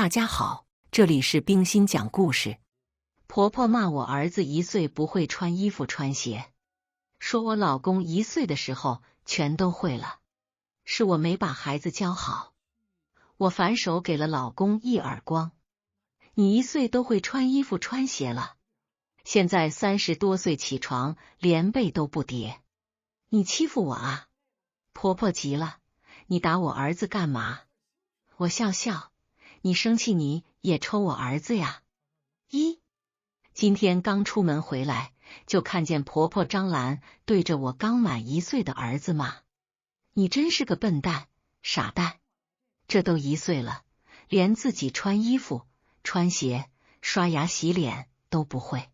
大家好，这里是冰心讲故事。婆婆骂我儿子1岁不会穿衣服穿鞋，说我老公1岁的时候全都会了，是我没把孩子教好。我反手给了老公一耳光。你1岁都会穿衣服穿鞋了，现在30多岁起床连被都不叠，你欺负我啊！婆婆急了，你打我儿子干嘛？我笑笑，你生气你也抽我儿子呀？今天刚出门回来，就看见婆婆张兰对着我刚满1岁的儿子骂，你真是个笨蛋，傻蛋，这都1岁了，连自己穿衣服、穿鞋、刷牙洗脸都不会。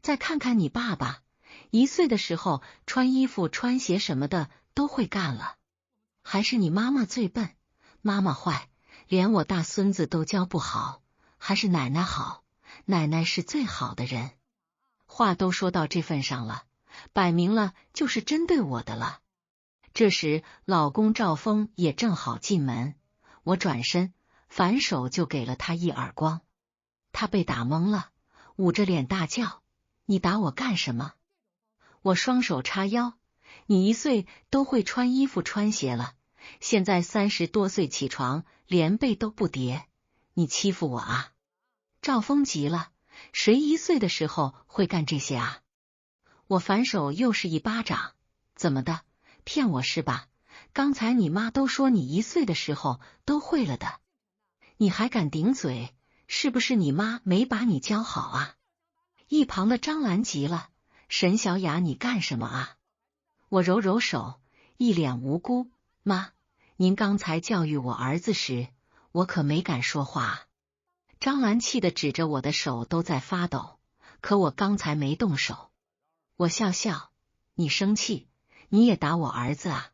再看看你爸爸，1岁的时候穿衣服、穿鞋什么的都会干了。还是你妈妈最笨，妈妈坏，连我大孙子都教不好，还是奶奶好，奶奶是最好的人。话都说到这份上了，摆明了就是针对我的了。这时老公赵峰也正好进门，我转身反手就给了他一耳光。他被打懵了，捂着脸大叫，你打我干什么？我双手叉腰，你1岁都会穿衣服穿鞋了，现在30多岁起床连被都不叠，你欺负我啊！赵峰急了，谁1岁的时候会干这些啊？我反手又是一巴掌，怎么的，骗我是吧？刚才你妈都说你1岁的时候都会了的，你还敢顶嘴，是不是你妈没把你教好啊？一旁的张兰急了，沈小雅你干什么啊？我揉揉手，一脸无辜，妈，您刚才教育我儿子时，我可没敢说话啊。张兰气得指着我的手都在发抖，可我刚才没动手。我笑笑，你生气，你也打我儿子啊？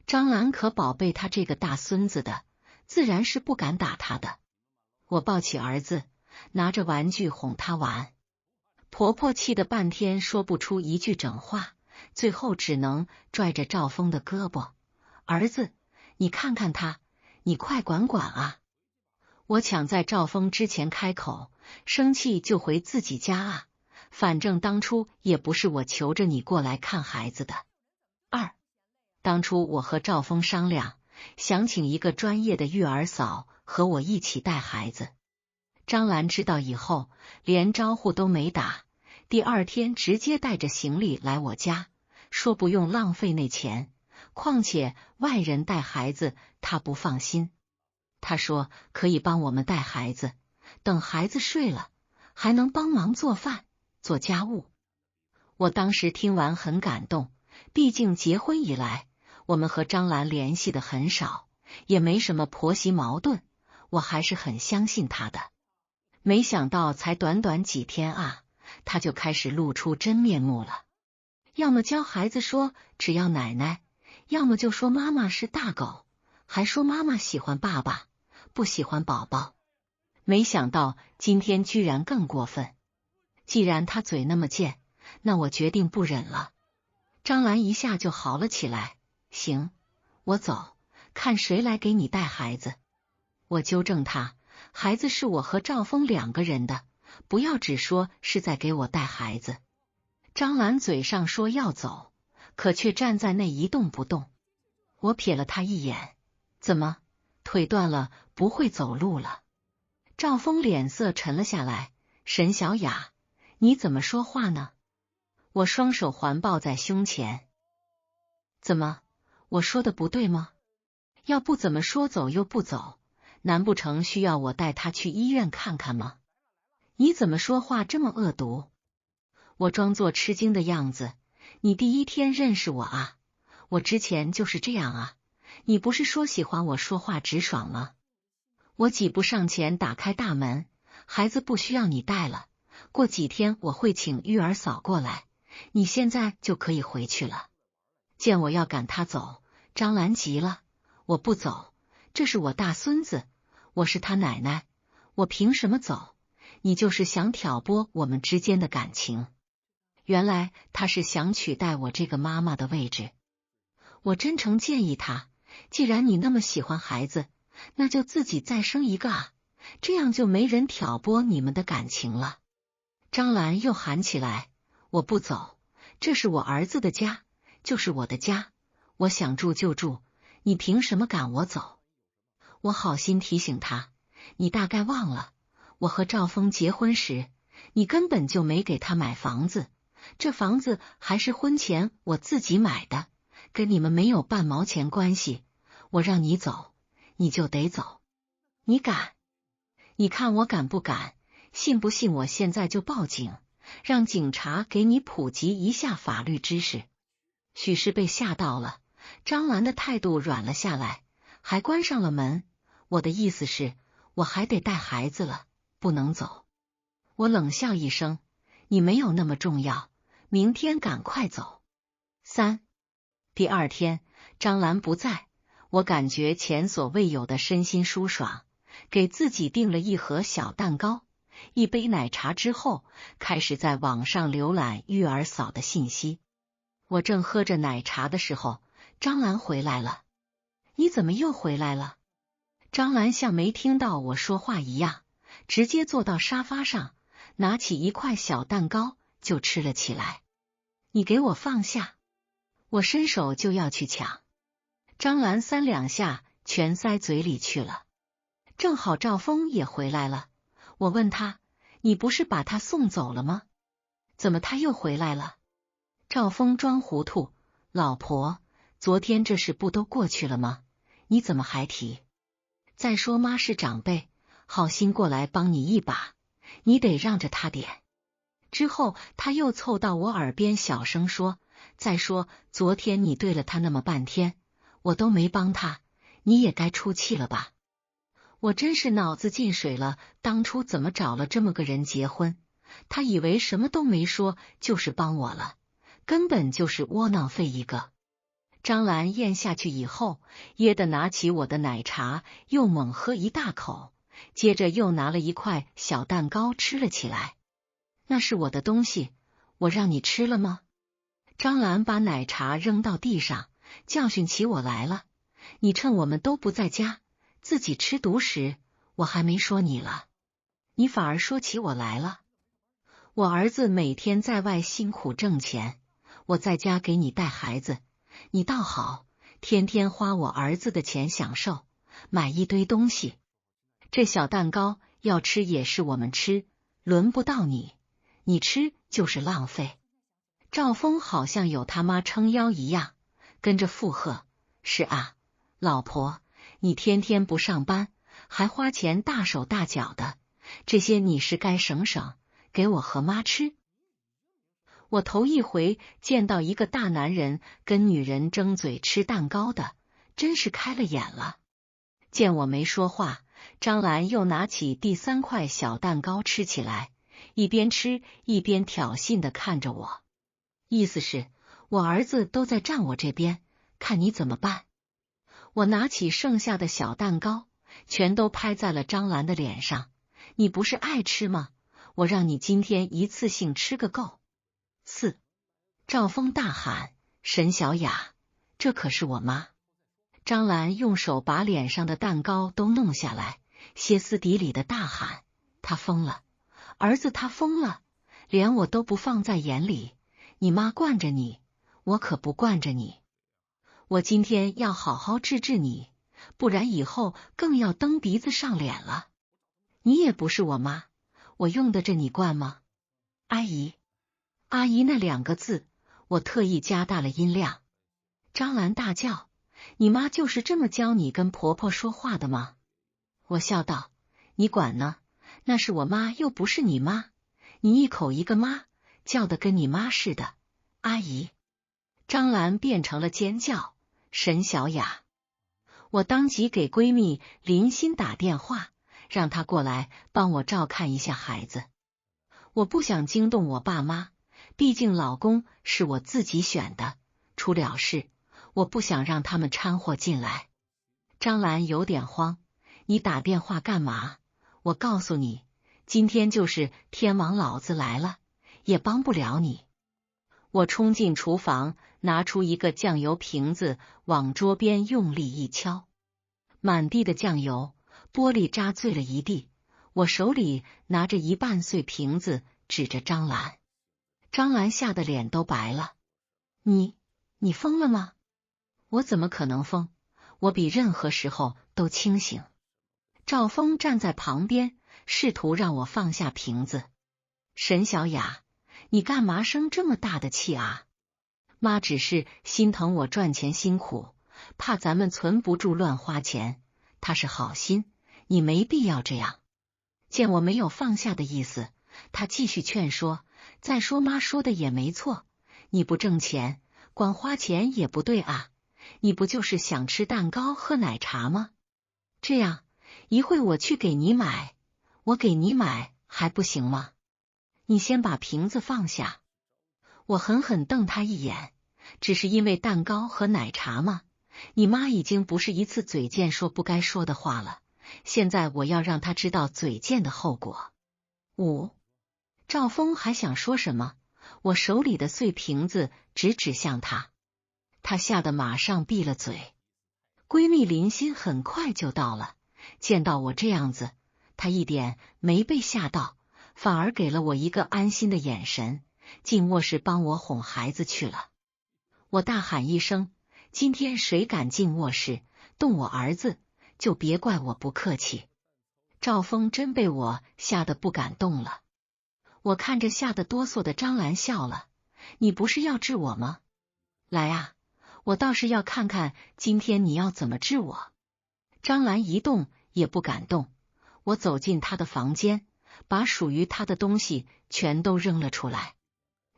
张兰可宝贝他这个大孙子的，自然是不敢打他的。我抱起儿子，拿着玩具哄他玩。婆婆气得半天说不出一句整话，最后只能拽着赵峰的胳膊，儿子，你看看他，你快管管啊！我抢在赵峰之前开口，生气就回自己家啊，反正当初也不是我求着你过来看孩子的。当初我和赵峰商量，想请一个专业的育儿嫂和我一起带孩子。张兰知道以后，连招呼都没打，第2天直接带着行李来我家，说不用浪费那钱，况且外人带孩子她不放心。她说可以帮我们带孩子，等孩子睡了，还能帮忙做饭、做家务。我当时听完很感动，毕竟结婚以来，我们和张兰联系的很少，也没什么婆媳矛盾，我还是很相信她的。没想到才短短几天啊，她就开始露出真面目了。要么教孩子说只要奶奶，要么就说妈妈是大狗，还说妈妈喜欢爸爸，不喜欢宝宝。没想到今天居然更过分。既然她嘴那么贱，那我决定不忍了。张兰一下就好了起来，行，我走，看谁来给你带孩子。我纠正她，孩子是我和赵峰2个人的，不要只说是在给我带孩子。张兰嘴上说要走，可却站在那一动不动。我瞥了她一眼，怎么，腿断了，不会走路了？赵峰脸色沉了下来，沈小雅，你怎么说话呢？我双手环抱在胸前。怎么，我说的不对吗？要不怎么说走又不走？难不成需要我带他去医院看看吗？你怎么说话这么恶毒？我装作吃惊的样子，你第1天认识我啊？我之前就是这样啊，你不是说喜欢我说话直爽吗？我几步上前打开大门，孩子不需要你带了，过几天我会请育儿嫂过来，你现在就可以回去了。见我要赶他走，张兰急了，我不走，这是我大孙子，我是他奶奶，我凭什么走？你就是想挑拨我们之间的感情。原来他是想取代我这个妈妈的位置。我真诚建议他，既然你那么喜欢孩子，那就自己再生一个啊，这样就没人挑拨你们的感情了。张兰又喊起来，我不走，这是我儿子的家，就是我的家，我想住就住，你凭什么赶我走？我好心提醒他，你大概忘了，我和赵峰结婚时，你根本就没给他买房子，这房子还是婚前我自己买的，跟你们没有半毛钱关系，我让你走，你就得走。你敢？你看我敢不敢？信不信我现在就报警，让警察给你普及一下法律知识？许是被吓到了，张兰的态度软了下来，还关上了门。我的意思是，我还得带孩子了，不能走。我冷笑一声，你没有那么重要，明天赶快走。第二天，张兰不在，我感觉前所未有的身心舒爽，给自己订了一盒小蛋糕，一杯奶茶之后，开始在网上浏览育儿嫂的信息。我正喝着奶茶的时候，张兰回来了。你怎么又回来了？张兰像没听到我说话一样，直接坐到沙发上，拿起一块小蛋糕就吃了起来。你给我放下！我伸手就要去抢，张兰3两下全塞嘴里去了。正好赵峰也回来了，我问他，你不是把他送走了吗？怎么他又回来了？赵峰装糊涂，老婆，昨天这事不都过去了吗？你怎么还提？再说妈是长辈，好心过来帮你一把，你得让着他点。之后他又凑到我耳边小声说，再说昨天你对了他那么半天，我都没帮他，你也该出气了吧？我真是脑子进水了，当初怎么找了这么个人结婚？他以为什么都没说就是帮我了，根本就是窝囊废一个。张兰咽下去以后，噎得拿起我的奶茶又猛喝一大口，接着又拿了一块小蛋糕吃了起来。那是我的东西，我让你吃了吗？张兰把奶茶扔到地上，教训起我来了。你趁我们都不在家，自己吃独食，我还没说你了，你反而说起我来了。我儿子每天在外辛苦挣钱，我在家给你带孩子，你倒好，天天花我儿子的钱享受，买一堆东西。这小蛋糕要吃也是我们吃，轮不到你，你吃就是浪费。赵峰好像有他妈撑腰一样，跟着附和，是啊，老婆，你天天不上班，还花钱大手大脚的，这些你是该省省，给我和妈吃。我头一回见到一个大男人跟女人争嘴吃蛋糕的，真是开了眼了。见我没说话，张兰又拿起第3块小蛋糕吃起来，一边吃一边挑衅地看着我，意思是我儿子都在站我这边，看你怎么办。我拿起剩下的小蛋糕，全都拍在了张兰的脸上。你不是爱吃吗？我让你今天一次性吃个够。赵峰大喊，沈小雅，这可是我妈。张兰用手把脸上的蛋糕都弄下来，歇斯底里的大喊，他疯了，儿子他疯了，连我都不放在眼里，你妈惯着你，我可不惯着你。我今天要好好治治你，不然以后更要蹬鼻子上脸了。你也不是我妈，我用得着你惯吗？阿姨，阿姨那2个字，我特意加大了音量。张兰大叫，你妈就是这么教你跟婆婆说话的吗？我笑道，你管呢，那是我妈又不是你妈，你一口一个妈，叫得跟你妈似的。阿姨，张兰变成了尖叫，沈小雅。我当即给闺蜜林欣打电话，让她过来帮我照看一下孩子。我不想惊动我爸妈，毕竟老公是我自己选的，出了事，我不想让他们掺和进来。张兰有点慌，你打电话干嘛？我告诉你，今天就是天王老子来了，也帮不了你。我冲进厨房，拿出一个酱油瓶子，往桌边用力一敲，满地的酱油，玻璃渣碎了一地，我手里拿着一半碎瓶子，指着张兰。张兰吓得脸都白了。你疯了吗？我怎么可能疯？我比任何时候都清醒。赵峰站在旁边，试图让我放下瓶子。沈小雅，你干嘛生这么大的气啊？妈只是心疼我赚钱辛苦，怕咱们存不住乱花钱，她是好心，你没必要这样。见我没有放下的意思，她继续劝说，再说妈说的也没错，你不挣钱，光花钱也不对啊，你不就是想吃蛋糕喝奶茶吗？这样，一会我去给你买，我给你买还不行吗？你先把瓶子放下。我狠狠瞪他一眼，只是因为蛋糕和奶茶吗？你妈已经不是一次嘴贱说不该说的话了，现在我要让她知道嘴贱的后果。赵峰还想说什么，我手里的碎瓶子直指向他，他吓得马上闭了嘴。闺蜜林欣很快就到了，见到我这样子，她一点没被吓到，反而给了我一个安心的眼神，进卧室帮我哄孩子去了。我大喊一声，今天谁敢进卧室动我儿子，就别怪我不客气。赵峰真被我吓得不敢动了。我看着吓得哆嗦的张兰笑了，你不是要治我吗？来啊，我倒是要看看今天你要怎么治我。张兰一动也不敢动。我走进她的房间，把属于她的东西全都扔了出来。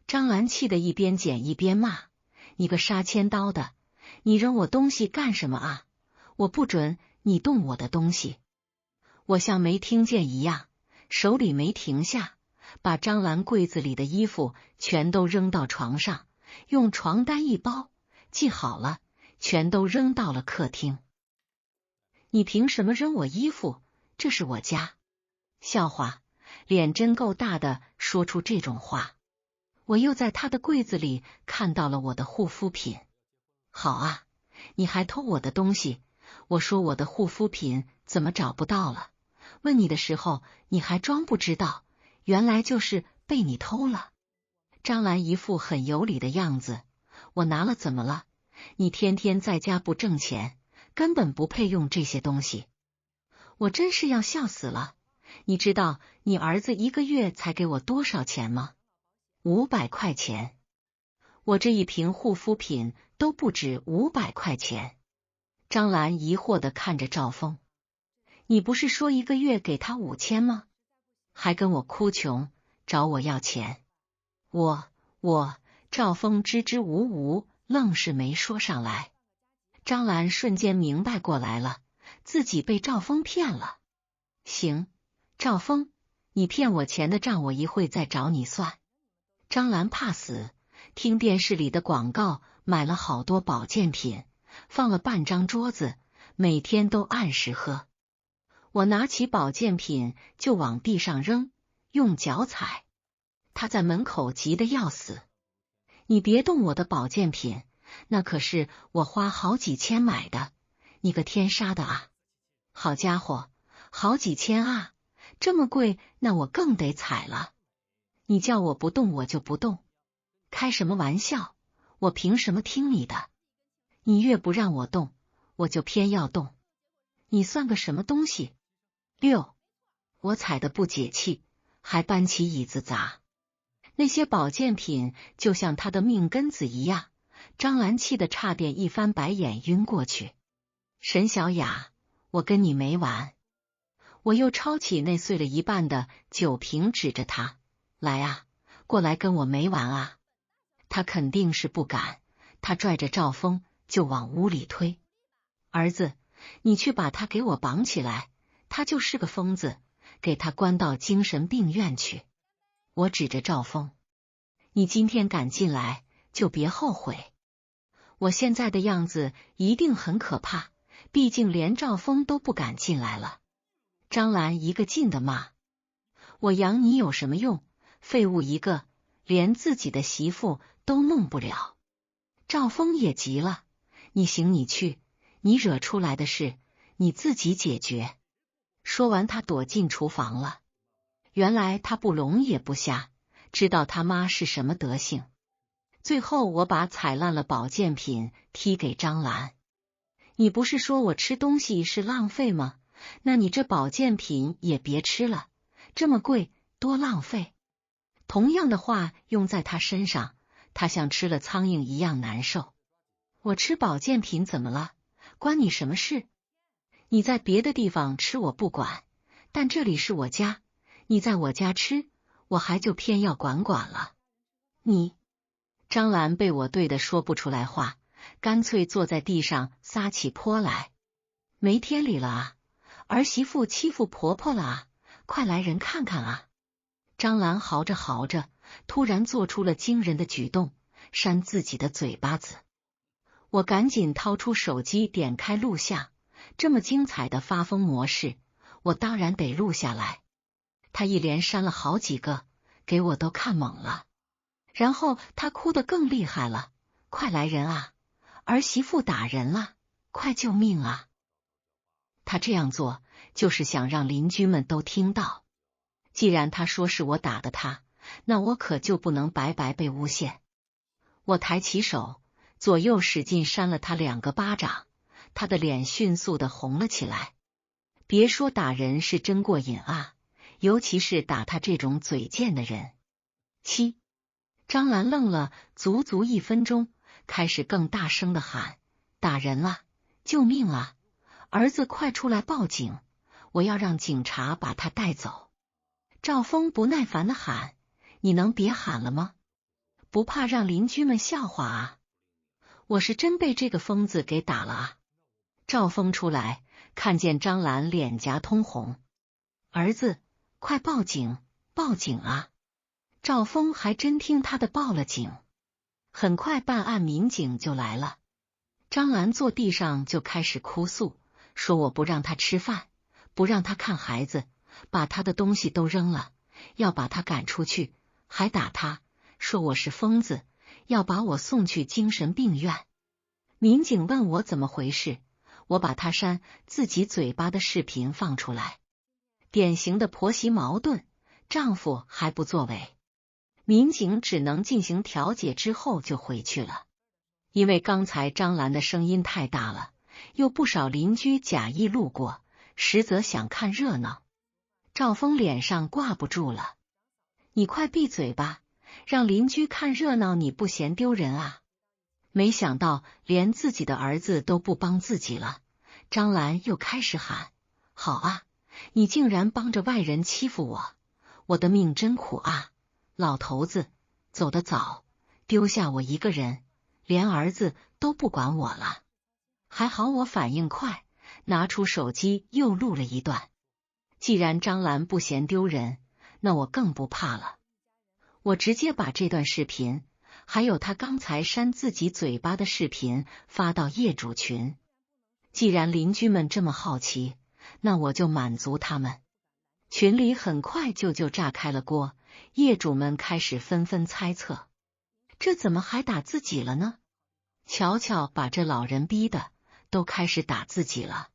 张兰气得一边捡一边骂，你个杀千刀的，你扔我东西干什么啊？我不准你动我的东西。我像没听见一样，手里没停下，把张兰柜子里的衣服全都扔到床上，用床单一包，系好了，全都扔到了客厅。你凭什么扔我衣服？这是我家。笑话，脸真够大的，说出这种话。我又在他的柜子里看到了我的护肤品。好啊，你还偷我的东西，我说我的护肤品怎么找不到了？问你的时候你还装不知道，原来就是被你偷了。张兰一副很有理的样子，我拿了怎么了？你天天在家不挣钱，根本不配用这些东西。我真是要笑死了。你知道你儿子一个月才给我多少钱吗？500块钱。我这一瓶护肤品都不止500块钱。张兰疑惑地看着赵峰，你不是说一个月给他5000吗？还跟我哭穷，找我要钱。赵峰支支吾吾，愣是没说上来。张兰瞬间明白过来了，自己被赵峰骗了。行，赵峰，你骗我钱的账我一会再找你算。张兰怕死，听电视里的广告，买了好多保健品，放了半张桌子，每天都按时喝。我拿起保健品就往地上扔，用脚踩。他在门口急得要死，你别动我的保健品，那可是我花好几千买的，你个天杀的啊！好家伙，好几千啊，这么贵，那我更得踩了。你叫我不动我就不动，开什么玩笑？我凭什么听你的？你越不让我动，我就偏要动。你算个什么东西？6！我踩得不解气，还搬起椅子砸。那些保健品就像他的命根子一样，张兰气得差点一翻白眼晕过去。沈小雅，我跟你没完！我又抄起那碎了一半的酒瓶，指着他，来啊，过来跟我没完啊！他肯定是不敢，他拽着赵峰就往屋里推。儿子，你去把他给我绑起来，他就是个疯子，给他关到精神病院去。我指着赵峰，你今天敢进来，就别后悔。我现在的样子一定很可怕，毕竟连赵峰都不敢进来了。张兰一个劲的骂，我养你有什么用？废物一个，连自己的媳妇都弄不了。赵峰也急了，你行你去，你惹出来的事你自己解决。说完，他躲进厨房了。原来他不聋也不瞎，知道他妈是什么德行。最后我把踩烂了保健品踢给张兰。你不是说我吃东西是浪费吗？那你这保健品也别吃了，这么贵，多浪费。同样的话用在他身上，他像吃了苍蝇一样难受。我吃保健品怎么了？关你什么事？你在别的地方吃我不管，但这里是我家，你在我家吃，我还就偏要管了。你……张兰被我对的说不出来话，干脆坐在地上撒起泼来。没天理了啊！儿媳妇欺负婆婆了啊！快来人看看啊！张兰嚎着嚎着，突然做出了惊人的举动，扇自己的嘴巴子。我赶紧掏出手机点开录像，这么精彩的发疯模式，我当然得录下来。他一连扇了好几个，给我都看懵了。然后他哭得更厉害了，快来人啊！儿媳妇打人了，快救命啊！他这样做就是想让邻居们都听到。既然他说是我打的他，那我可就不能白白被诬陷。我抬起手，左右使劲扇了他2个巴掌，他的脸迅速的红了起来。别说打人是真过瘾啊，尤其是打他这种嘴贱的人。张兰愣了足足1分钟，开始更大声的喊：打人了，救命啊！儿子快出来报警，我要让警察把他带走。赵峰不耐烦的喊：你能别喊了吗？不怕让邻居们笑话啊？我是真被这个疯子给打了啊！赵峰出来，看见张兰脸颊通红。儿子，快报警，报警啊！赵峰还真听他的，报了警。很快办案民警就来了。张兰坐地上就开始哭诉，说我不让他吃饭，不让他看孩子，把他的东西都扔了，要把他赶出去，还打他，说我是疯子，要把我送去精神病院。民警问我怎么回事，我把他扇自己嘴巴的视频放出来。典型的婆媳矛盾，丈夫还不作为。民警只能进行调解之后就回去了。因为刚才张兰的声音太大了，有不少邻居假意路过，实则想看热闹。赵峰脸上挂不住了，你快闭嘴吧，让邻居看热闹你不嫌丢人啊？没想到连自己的儿子都不帮自己了，张兰又开始喊：好啊，你竟然帮着外人欺负我，我的命真苦啊！老头子走得早，丢下我一个人，连儿子都不管我了。还好我反应快，拿出手机又录了一段。既然张兰不嫌丢人，那我更不怕了。我直接把这段视频，还有他刚才扇自己嘴巴的视频发到业主群。既然邻居们这么好奇，那我就满足他们。群里很快就炸开了锅，业主们开始纷纷猜测，这怎么还打自己了呢？瞧瞧把这老人逼的，都开始打自己了。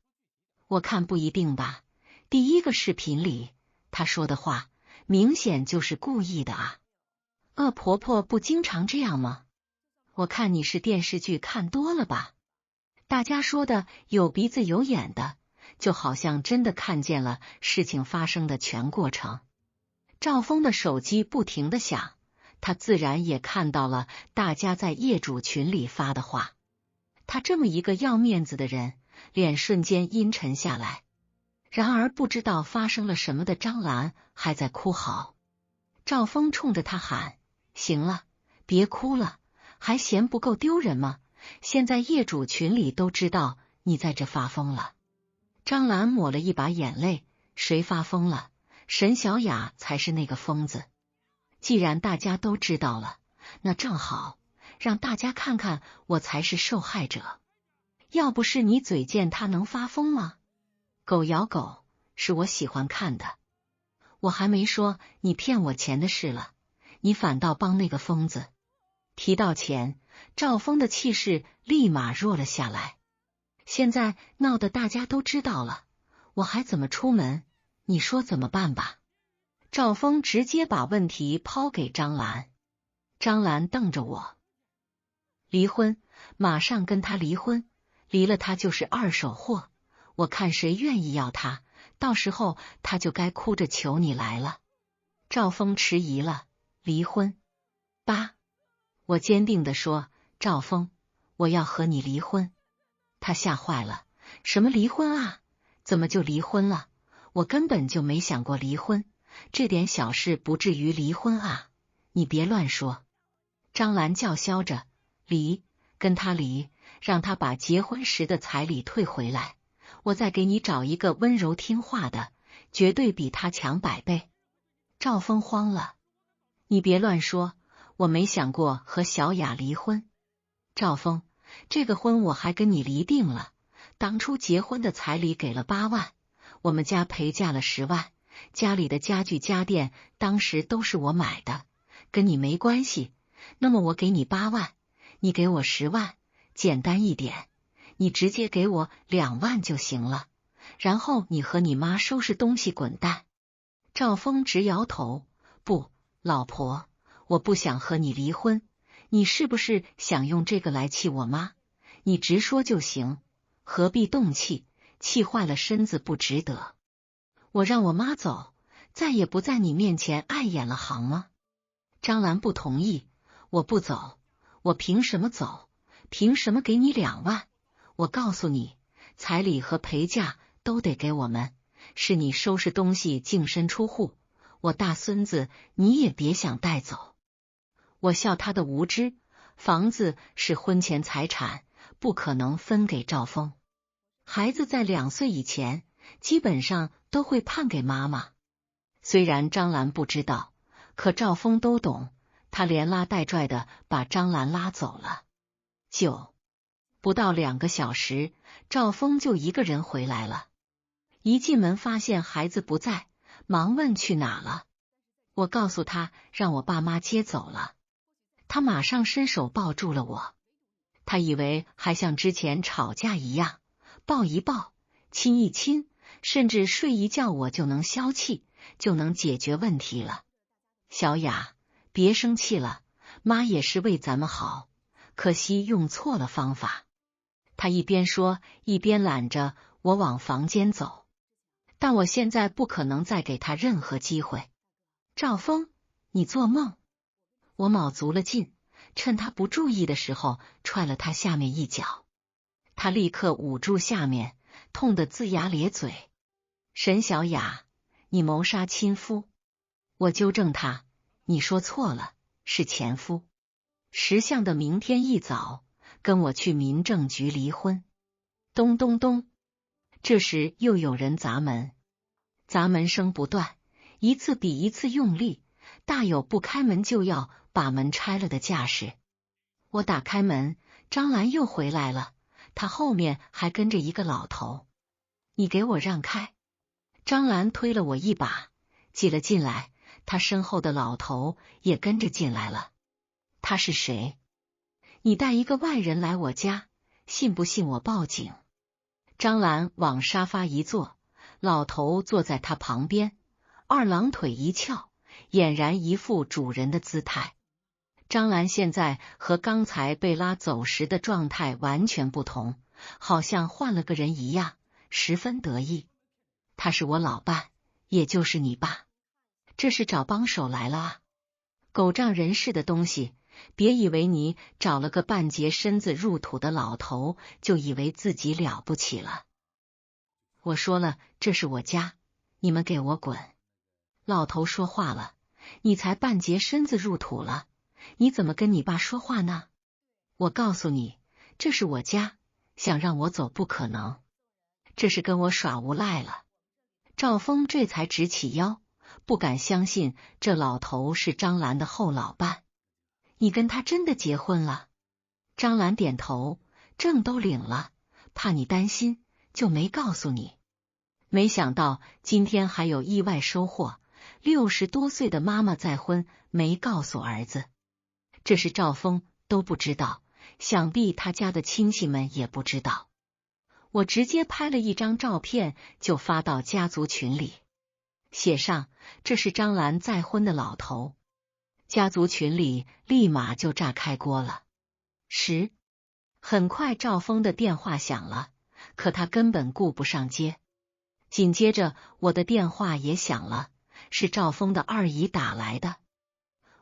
我看不一定吧，第一个视频里他说的话，明显就是故意的啊。恶婆婆不经常这样吗？我看你是电视剧看多了吧？大家说的有鼻子有眼的，就好像真的看见了事情发生的全过程。赵峰的手机不停地响，他自然也看到了大家在业主群里发的话。他这么一个要面子的人，脸瞬间阴沉下来。然而不知道发生了什么的张兰还在哭嚎。赵峰冲着他喊：行了，别哭了，还嫌不够丢人吗？现在业主群里都知道你在这发疯了。张兰抹了一把眼泪，谁发疯了？沈小雅才是那个疯子。既然大家都知道了，那正好，让大家看看我才是受害者。要不是你嘴贱，他能发疯吗？狗咬狗是我喜欢看的。我还没说你骗我钱的事了，你反倒帮那个疯子。提到钱，赵峰的气势立马弱了下来。现在闹得大家都知道了，我还怎么出门？你说怎么办吧？赵峰直接把问题抛给张兰。张兰瞪着我，离婚，马上跟他离婚，离了他就是二手货，我看谁愿意要他，到时候他就该哭着求你来了。赵峰迟疑了，离婚？爸，我坚定地说，赵峰，我要和你离婚。他吓坏了，什么离婚啊？怎么就离婚了？我根本就没想过离婚，这点小事不至于离婚啊！你别乱说。张兰叫嚣着，离，跟他离，让他把结婚时的彩礼退回来，我再给你找一个温柔听话的，绝对比他强100倍。赵峰慌了，你别乱说，我没想过和小雅离婚。赵峰，这个婚我还跟你离定了，当初结婚的彩礼给了8万，我们家陪嫁了10万，家里的家具家电当时都是我买的，跟你没关系。那么我给你8万，你给我10万，简单一点，你直接给我2万就行了，然后你和你妈收拾东西滚蛋。赵峰直摇头，不，老婆，我不想和你离婚，你是不是想用这个来气我妈？你直说就行，何必动气，气坏了身子不值得。我让我妈走，再也不在你面前碍眼了，行吗？张兰不同意，我不走，我凭什么走？凭什么给你2万？我告诉你，彩礼和陪嫁都得给我们，是你收拾东西净身出户，我大孙子你也别想带走。我笑他的无知，房子是婚前财产，不可能分给赵峰。孩子在2岁以前，基本上都会判给妈妈。虽然张兰不知道，可赵峰都懂，他连拉带拽的把张兰拉走了。不到2个小时，赵峰就一个人回来了。一进门发现孩子不在，忙问去哪了。我告诉他让我爸妈接走了，他马上伸手抱住了我。他以为还像之前吵架一样，抱一抱，亲一亲，甚至睡一觉我就能消气，就能解决问题了。小雅，别生气了，妈也是为咱们好，可惜用错了方法。他一边说，一边揽着我往房间走。但我现在不可能再给他任何机会。赵峰，你做梦！我卯足了劲，趁他不注意的时候踹了他下面一脚。他立刻捂住下面，痛得龇牙咧嘴。沈小雅，你谋杀亲夫！我纠正他，你说错了，是前夫。识相的明天一早跟我去民政局离婚。咚咚咚，这时又有人砸门，砸门声不断，一次比一次用力，大有不开门就要把门拆了的架势。我打开门，张兰又回来了，她后面还跟着一个老头。你给我让开！张兰推了我一把，挤了进来，她身后的老头也跟着进来了。他是谁？你带一个外人来我家，信不信我报警？张兰往沙发一坐，老头坐在他旁边，二郎腿一翘，俨然一副主人的姿态。张兰现在和刚才被拉走时的状态完全不同，好像换了个人一样，十分得意。他是我老伴，也就是你爸，这是找帮手来了啊！狗仗人势的东西，别以为你找了个半截身子入土的老头，就以为自己了不起了。我说了，这是我家，你们给我滚！老头说话了，你才半截身子入土了，你怎么跟你爸说话呢？我告诉你，这是我家，想让我走不可能，这是跟我耍无赖了。赵峰这才直起腰，不敢相信这老头是张兰的后老伴。你跟他真的结婚了？张兰点头，证都领了，怕你担心，就没告诉你。没想到今天还有意外收获，60多岁的妈妈再婚，没告诉儿子。这是赵峰都不知道，想必他家的亲戚们也不知道。我直接拍了一张照片就发到家族群里，写上这是张兰再婚的老头。家族群里立马就炸开锅了。很快赵峰的电话响了，可他根本顾不上接。紧接着我的电话也响了，是赵峰的二姨打来的。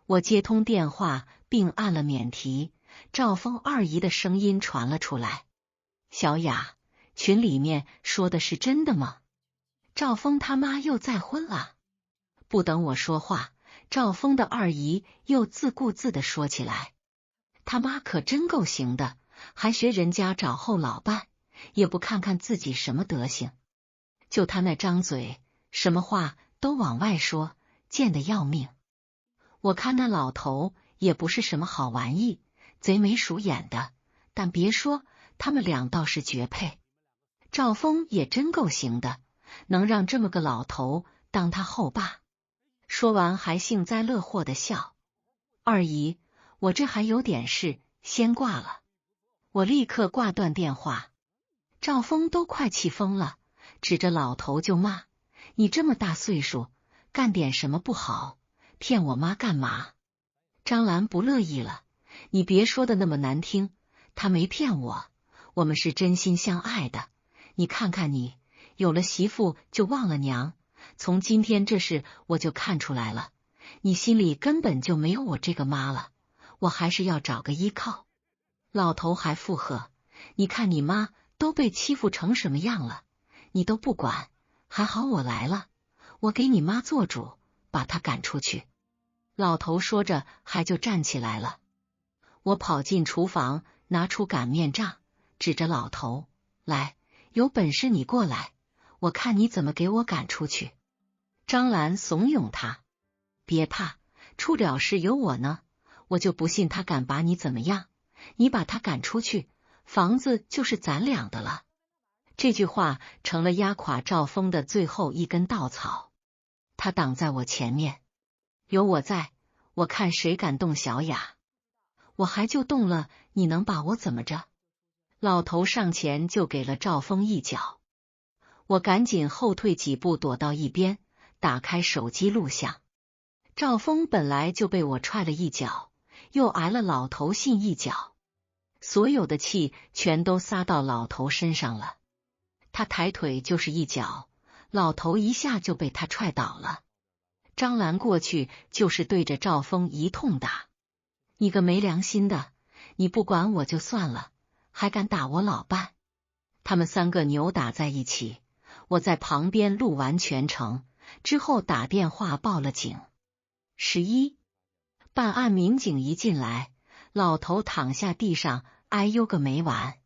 我接通电话并按了免提，赵峰二姨的声音传了出来：小雅，群里面说的是真的吗？赵峰他妈又再婚了。不等我说话，赵峰的二姨又自顾自地说起来：他妈可真够行的，还学人家找后老伴，也不看看自己什么德行。就他那张嘴，什么话都往外说，贱得要命。我看那老头也不是什么好玩意，贼眉鼠眼的，但别说，他们俩倒是绝配。赵峰也真够行的，能让这么个老头当他后爸。说完还幸灾乐祸的笑。二姨，我这还有点事，先挂了。我立刻挂断电话。赵峰都快气疯了，指着老头就骂：你这么大岁数，干点什么不好，骗我妈干嘛？张兰不乐意了：你别说的那么难听，他没骗我，我们是真心相爱的。你看看你，有了媳妇就忘了娘，从今天这事我就看出来了，你心里根本就没有我这个妈了，我还是要找个依靠。老头还附和：你看你妈都被欺负成什么样了，你都不管，还好我来了，我给你妈做主，把她赶出去。老头说着还就站起来了。我跑进厨房，拿出擀面杖，指着老头：来，有本事你过来，我看你怎么给我赶出去。张兰怂恿他：别怕，出了事有我呢，我就不信他敢把你怎么样，你把他赶出去，房子就是咱俩的了。这句话成了压垮赵峰的最后一根稻草。他挡在我前面：有我在，我看谁敢动小雅。我还就动了，你能把我怎么着？老头上前就给了赵峰一脚。我赶紧后退几步躲到一边，打开手机录像。赵峰本来就被我踹了一脚，又挨了老头信一脚，所有的气全都撒到老头身上了。他抬腿就是一脚，老头一下就被他踹倒了。张兰过去就是对着赵峰一通打：你个没良心的，你不管我就算了，还敢打我老伴。他们三个扭打在一起，我在旁边录完全程之后打电话报了警。办案民警一进来，老头躺下地上哎呦个没完：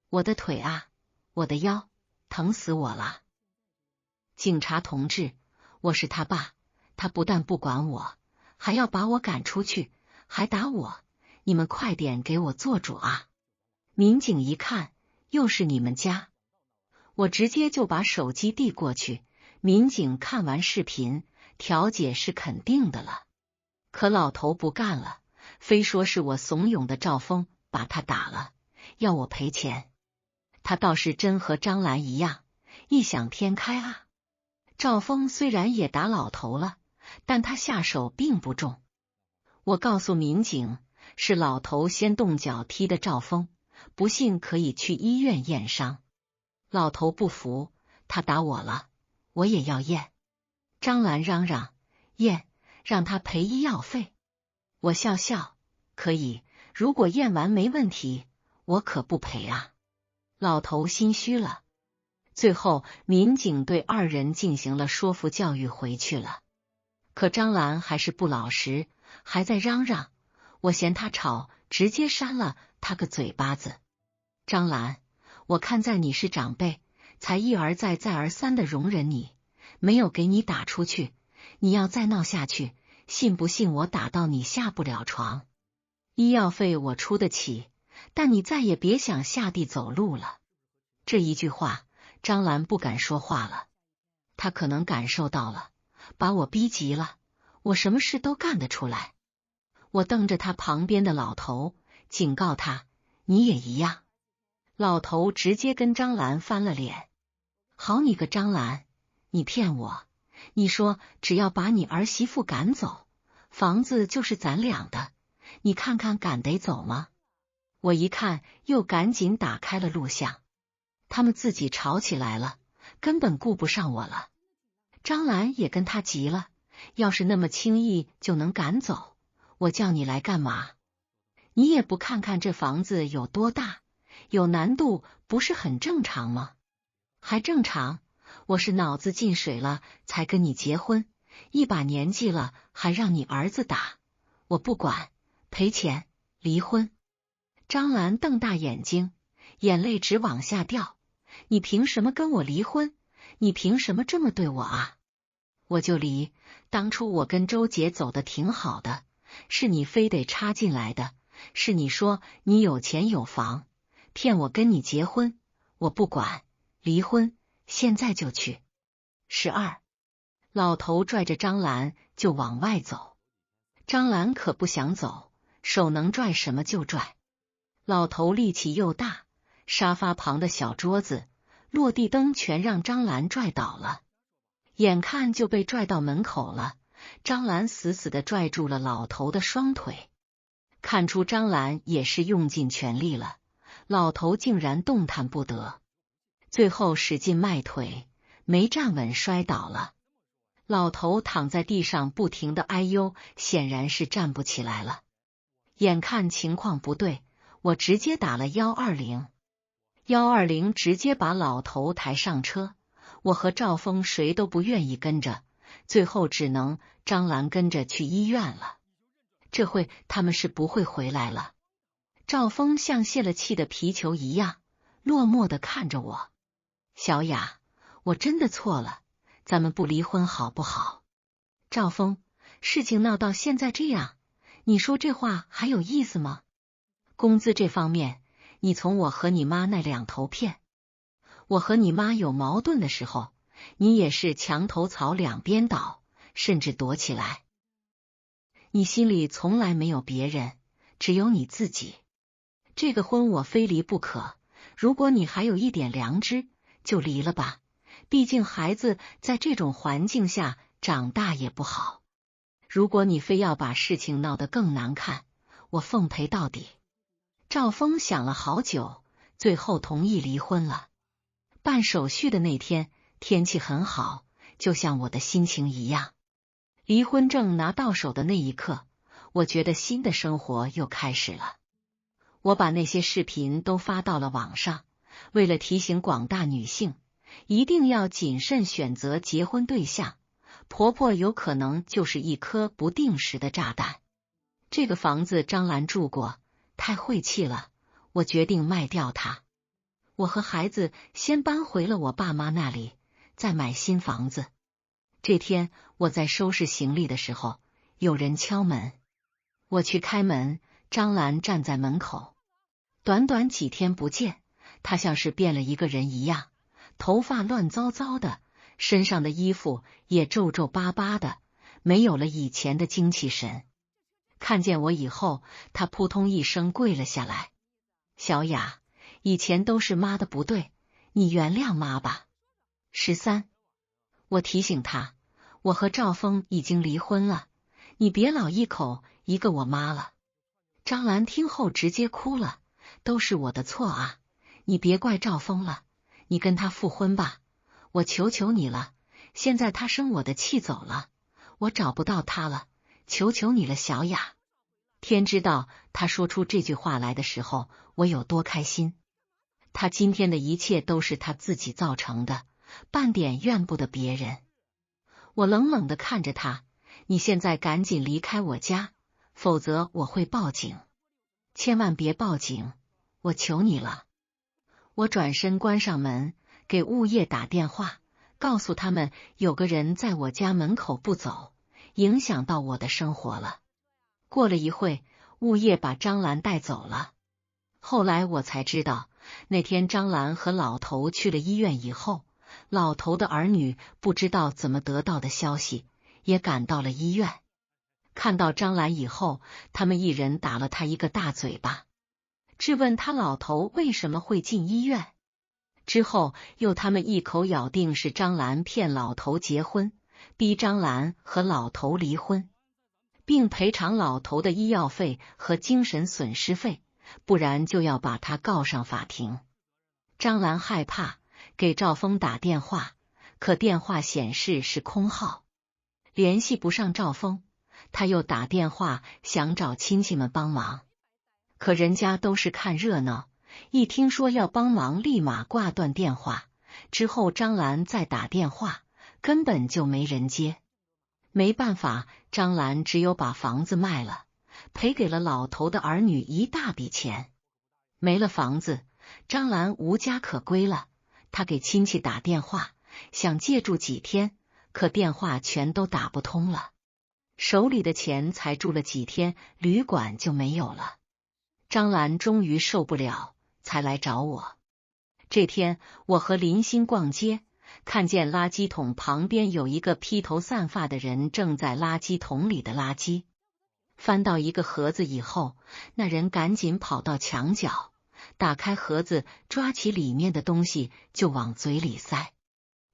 我的腿啊，我的腰，疼死我了。警察同志，我是他爸，他不但不管我，还要把我赶出去，还打我，你们快点给我做主啊！民警一看，又是你们家。我直接就把手机递过去，民警看完视频，调解是肯定的了。可老头不干了，非说是我怂恿的赵峰把他打了，要我赔钱。他倒是真和张兰一样，异想天开啊。赵峰虽然也打老头了，但他下手并不重。我告诉民警，是老头先动脚踢的赵峰，不信可以去医院验伤。老头不服，他打我了，我也要验。张兰嚷嚷：验，让他赔医药费。我笑笑：可以，如果验完没问题，我可不赔啊。老头心虚了。最后民警对二人进行了说服教育，回去了。可张兰还是不老实，还在嚷嚷。我嫌他吵，直接扇了他个嘴巴子。张兰，我看在你是长辈，才一而再再而三的容忍你，没有给你打出去。你要再闹下去，信不信我打到你下不了床？医药费我出得起，但你再也别想下地走路了。这一句话，张兰不敢说话了。她可能感受到了，把我逼急了，我什么事都干得出来。我瞪着他旁边的老头，警告他：你也一样。老头直接跟张兰翻了脸。好你个张兰，你骗我！你说只要把你儿媳妇赶走，房子就是咱俩的，你看看赶得走吗？我一看，又赶紧打开了录像。他们自己吵起来了，根本顾不上我了。张兰也跟他急了，要是那么轻易就能赶走，我叫你来干嘛？你也不看看这房子有多大，有难度不是很正常吗？还正常，我是脑子进水了才跟你结婚，一把年纪了还让你儿子打，我不管，赔钱，离婚。张兰瞪大眼睛，眼泪直往下掉。你凭什么跟我离婚？你凭什么这么对我啊？我就离，当初我跟周姐走的挺好的，是你非得插进来的，是你说你有钱有房，骗我跟你结婚，我不管，离婚，现在就去。12，老头拽着张兰就往外走。张兰可不想走，手能拽什么就拽。老头力气又大，沙发旁的小桌子、落地灯全让张兰拽倒了，眼看就被拽到门口了。张兰死死地拽住了老头的双腿，看出张兰也是用尽全力了，老头竟然动弹不得，最后使劲迈腿，没站稳摔倒了。老头躺在地上不停的哎呦，显然是站不起来了。眼看情况不对，我直接打了120，120直接把老头抬上车。我和赵峰谁都不愿意跟着，最后只能张兰跟着去医院了。这回他们是不会回来了。赵峰像泄了气的皮球一样，落寞的看着我。小雅，我真的错了，咱们不离婚好不好？赵峰，事情闹到现在这样，你说这话还有意思吗？工资这方面，你从我和你妈那两头骗。我和你妈有矛盾的时候，你也是墙头草两边倒，甚至躲起来。你心里从来没有别人，只有你自己。这个婚我非离不可，如果你还有一点良知，就离了吧。毕竟孩子在这种环境下长大也不好。如果你非要把事情闹得更难看，我奉陪到底。赵峰想了好久，最后同意离婚了。办手续的那天，天气很好，就像我的心情一样。离婚证拿到手的那一刻，我觉得新的生活又开始了。我把那些视频都发到了网上，为了提醒广大女性，一定要谨慎选择结婚对象，婆婆有可能就是一颗不定时的炸弹。这个房子张兰住过，太晦气了，我决定卖掉它。我和孩子先搬回了我爸妈那里，再买新房子。这天我在收拾行李的时候，有人敲门。我去开门，张兰站在门口。短短几天不见，她像是变了一个人一样，头发乱糟糟的，身上的衣服也皱皱巴巴的，没有了以前的精气神。看见我以后，她扑通一声跪了下来。小雅，以前都是妈的不对，你原谅妈吧。13，我提醒她，我和赵峰已经离婚了，你别老一口一个我妈了。张兰听后直接哭了，都是我的错啊，你别怪赵峰了，你跟他复婚吧，我求求你了，现在他生我的气走了，我找不到他了，求求你了小雅。天知道他说出这句话来的时候，我有多开心。他今天的一切都是他自己造成的，半点怨不得别人。我冷冷地看着他，你现在赶紧离开我家，否则我会报警。千万别报警，我求你了。我转身关上门，给物业打电话，告诉他们有个人在我家门口不走，影响到我的生活了。过了一会，物业把张兰带走了。后来我才知道，那天张兰和老头去了医院以后，老头的儿女不知道怎么得到的消息，也赶到了医院。看到张兰以后，他们一人打了他一个大嘴巴。质问他老头为什么会进医院。之后又他们一口咬定是张兰骗老头结婚，逼张兰和老头离婚，并赔偿老头的医药费和精神损失费，不然就要把他告上法庭。张兰害怕，给赵峰打电话，可电话显示是空号，联系不上赵峰。他又打电话想找亲戚们帮忙，可人家都是看热闹，一听说要帮忙立马挂断电话。之后张兰再打电话，根本就没人接。没办法，张兰只有把房子卖了，赔给了老头的儿女一大笔钱。没了房子，张兰无家可归了。她给亲戚打电话，想借住几天，可电话全都打不通了。手里的钱才住了几天，旅馆就没有了。张兰终于受不了，才来找我。这天我和林欣逛街，看见垃圾桶旁边有一个披头散发的人正在垃圾桶里的垃圾。翻到一个盒子以后，那人赶紧跑到墙角，打开盒子，抓起里面的东西就往嘴里塞。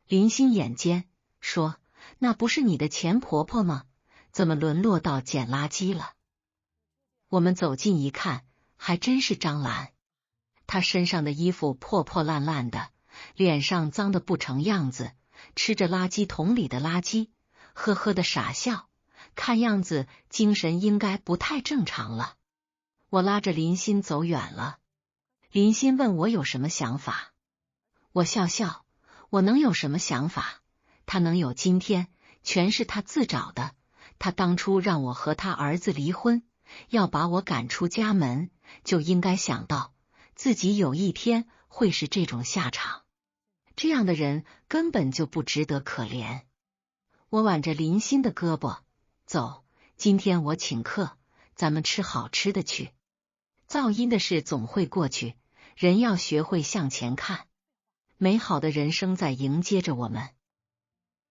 林欣眼尖，说：“那不是你的钱婆婆吗？怎么沦落到捡垃圾了？”我们走近一看，还真是张兰。她身上的衣服破破烂烂的，脸上脏得不成样子，吃着垃圾桶里的垃圾，呵呵的傻笑，看样子精神应该不太正常了。我拉着林欣走远了。林欣问我有什么想法，我笑笑，我能有什么想法？他能有今天，全是他自找的。他当初让我和他儿子离婚，要把我赶出家门，就应该想到自己有一天会是这种下场。这样的人根本就不值得可怜。我挽着林欣的胳膊，走，今天我请客，咱们吃好吃的去。噪音的事总会过去，人要学会向前看，美好的人生在迎接着我们。